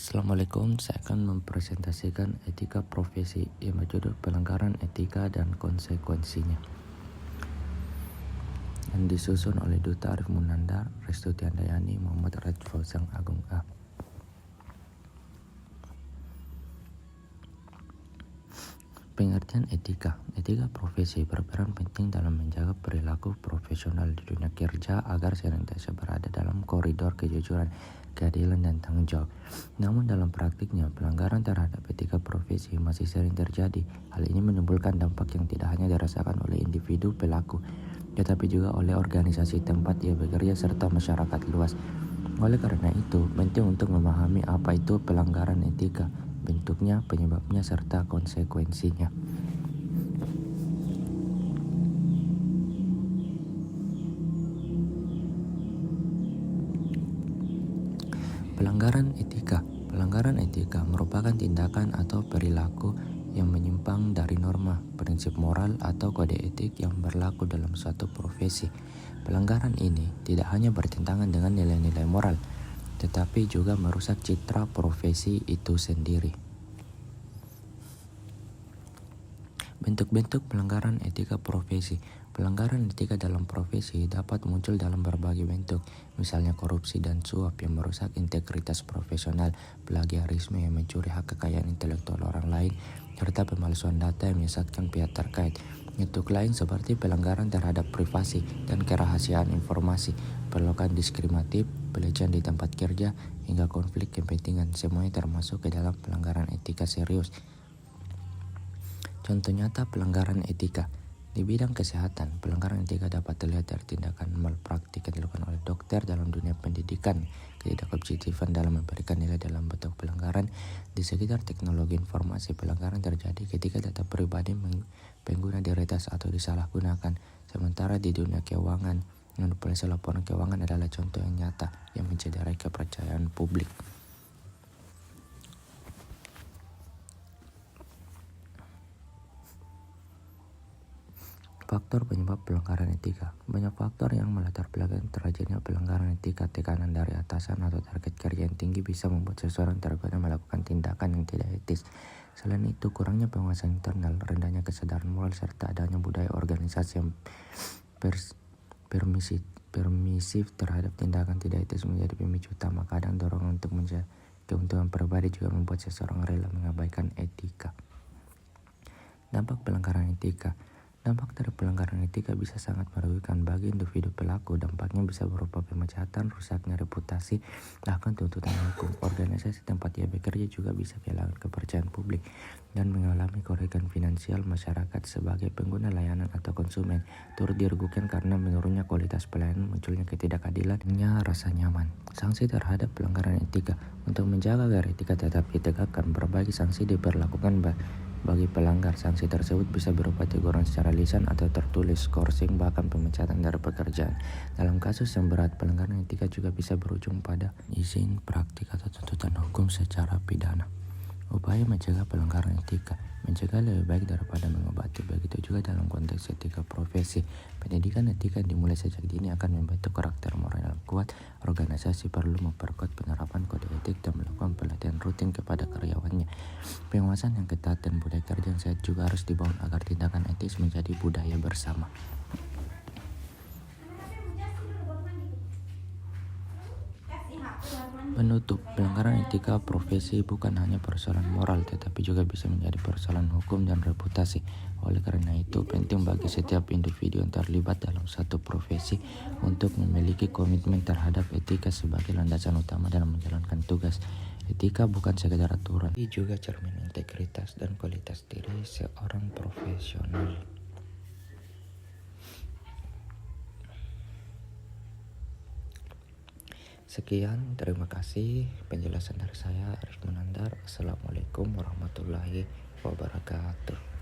Assalamualaikum, saya akan mempresentasikan etika profesi yang berjudul pelanggaran etika dan konsekuensinya, yang disusun oleh Duta Arif Munandar, Restuti Andayani, Muhammad Raj Fauzan Agung A. Pengertian etika. Etika profesi berperan penting dalam menjaga perilaku profesional di dunia kerja agar senantiasa berada dalam koridor kejujuran, keadilan, dan tanggung jawab. Namun dalam praktiknya, pelanggaran terhadap etika profesi masih sering terjadi. Hal ini menimbulkan dampak yang tidak hanya dirasakan oleh individu pelaku, tetapi juga oleh organisasi tempat ia bekerja serta masyarakat luas. Oleh karena itu, penting untuk memahami apa itu pelanggaran etika, bentuknya, penyebabnya, serta konsekuensinya. Pelanggaran etika. Pelanggaran etika merupakan tindakan atau perilaku yang menyimpang dari norma, prinsip moral, atau kode etik yang berlaku dalam suatu profesi. Pelanggaran ini tidak hanya bertentangan dengan nilai-nilai moral, tetapi juga merusak citra profesi itu sendiri. Bentuk-bentuk pelanggaran etika profesi. Pelanggaran etika dalam profesi dapat muncul dalam berbagai bentuk, misalnya korupsi dan suap yang merusak integritas profesional, plagiarisme yang mencuri hak kekayaan intelektual orang lain, serta pemalsuan data yang menyesatkan pihak terkait. Bentuk lain seperti pelanggaran terhadap privasi dan kerahasiaan informasi, perlakuan diskriminatif, pelecehan di tempat kerja, hingga konflik kepentingan, semuanya termasuk ke dalam pelanggaran etika serius. Contoh nyata pelanggaran etika. Di bidang kesehatan, pelanggaran etika dapat terlihat dari tindakan malpraktik yang dilakukan oleh dokter dalam dunia pendidikan, ketidakobjektifan dalam memberikan nilai dalam bentuk pelanggaran. Di sekitar teknologi informasi, pelanggaran terjadi ketika data pribadi pengguna diretas atau disalahgunakan. Sementara di dunia keuangan, manipulasi laporan keuangan adalah contoh yang nyata yang mencederai kepercayaan publik. Faktor penyebab pelanggaran etika. Banyak faktor yang melatar belakang terjadinya pelanggaran etika. Tekanan dari atasan atau target kerja yang tinggi bisa membuat seseorang tergoda melakukan tindakan yang tidak etis. Selain itu, kurangnya penguasaan internal, rendahnya kesadaran moral, serta adanya budaya organisasi yang permisif terhadap tindakan tidak etis menjadi pemicu utama. Kadang dorongan untuk menjaga keuntungan pribadi juga membuat seseorang rela mengabaikan etika. Dampak pelanggaran etika. Dampak dari pelanggaran etika bisa sangat merugikan bagi individu pelaku. Dampaknya bisa berupa pemecatan, rusaknya reputasi, bahkan tuntutan hukum. Organisasi tempat ia bekerja juga bisa kehilangan kepercayaan publik dan mengalami kerugian finansial. Masyarakat sebagai pengguna layanan atau konsumen turut dirugikan karena menurunnya kualitas pelayanan, munculnya ketidakadilan, hanya rasa nyaman. Sanksi terhadap pelanggaran etika. Untuk menjaga agar etika tetap ditegakkan, berbagai sanksi diberlakukan bagi pelanggar. Sanksi tersebut bisa berupa teguran secara lisan atau tertulis, skorsing, bahkan pemecatan dari pekerjaan. Dalam kasus yang berat, pelanggaran etika juga bisa berujung pada izin praktik atau tuntutan hukum secara pidana. Upaya mencegah pelanggaran etika. Mencegah lebih baik daripada mengobati. Begitu juga dalam konteks etika profesi. Pendidikan etika yang dimulai sejak dini akan membentuk karakter moral yang kuat. Organisasi perlu memperkuat penerapan kode etik dan melakukan pelatihan rutin kepada karyawannya. Pengawasan yang ketat dan budaya kerja yang sehat juga harus dibangun agar tindakan etis menjadi budaya bersama. Penutup. Pelanggaran etika profesi bukan hanya persoalan moral, tetapi juga bisa menjadi persoalan hukum dan reputasi. Oleh karena itu, penting bagi setiap individu yang terlibat dalam satu profesi untuk memiliki komitmen terhadap etika sebagai landasan utama dalam menjalankan tugas. Etika bukan sekedar aturan, tapi juga cermin integritas dan kualitas diri seorang profesional. Sekian, terima kasih penjelasan dari saya, Arif Munandar. Assalamualaikum warahmatullahi wabarakatuh.